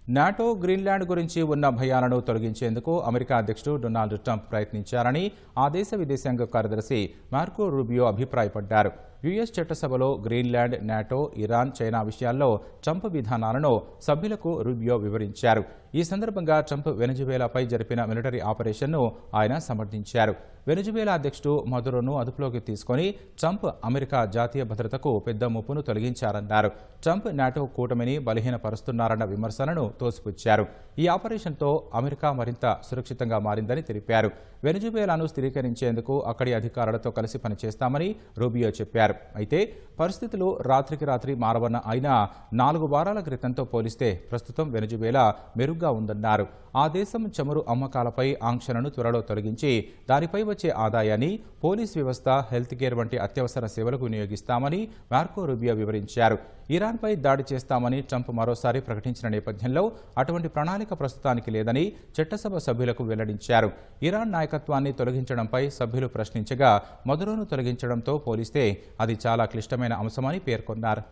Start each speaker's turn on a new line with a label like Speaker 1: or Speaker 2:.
Speaker 1: NATO Greenland గురించి ఉన్న భయాలను తొలగించేందుకు అమెరికా అధ్యక్షుడు డొనాల్డ్ ట్రంప్ ప్రయత్నించారని ఆ దేశ విదేశాంగ కార్యదర్శి మార్కో రూబియో అభిప్రాయపడ్డారు. యుఎస్ చట్టసభలో గ్రీన్లాండ్, నాటో, ఇరాన్, చైనా విషయాల్లో ట్రంప్ విధానాలను సభ్యులకు రూబియో వివరించారు. ఈ సందర్భంగా ట్రంప్ వెనజువేలాపై జరిపిన మిలిటరీ ఆపరేషన్ను ఆయన సమర్థించారు. వెనజువేలా అధ్యక్షుడు మదురోను అదుపులోకి తీసుకుని ట్రంప్ అమెరికా జాతీయ భద్రతకు పెద్ద ముప్పును తొలగించారన్నారు. ట్రంప్ నాటో కూటమిని బలహీనపరుస్తున్నారన్న విమర్శలను తోసిపుచ్చారు. ఈ ఆపరేషన్తో అమెరికా మరింత సురక్షితంగా మారిందని తెలిపారు. వెనజువేలాను స్థిరీకరించేందుకు అక్కడి అధికారులతో కలిసి పనిచేస్తామని రూబియో చెప్పారు. అయితే పరిస్థితులు రాత్రికి రాత్రి మారవన్న ఆయన 4 వారాల క్రితంతో పోలిస్తే ప్రస్తుతం వెనజువేలా మెరుగ్గా ఉందన్నారు. ఆ దేశం చమురు అమ్మకాలపై ఆంక్షలను త్వరలో తొలగించి దానిపై వచ్చే ఆదాయాన్ని పోలీస్ వ్యవస్థ, హెల్త్ కేర్ వంటి అత్యవసర సేవలకు వినియోగిస్తామని మార్కో రూబియో వివరించారు. ఇరాన్పై దాడి చేస్తామని ట్రంప్ మరోసారి ప్రకటించిన నేపథ్యంలో అటువంటి ప్రణాళిక ప్రస్తుతానికి లేదని చట్టసభ సభ్యులకు వెల్లడించారు. ఇరాన్ నాయకత్వాన్ని తొలగించడంపై సభ్యులు ప్రశ్నించగా మదురోను తొలగించడంతో పోలిస్తే అది చాలా క్లిష్టమైన అంశమని పేర్కొన్నారు.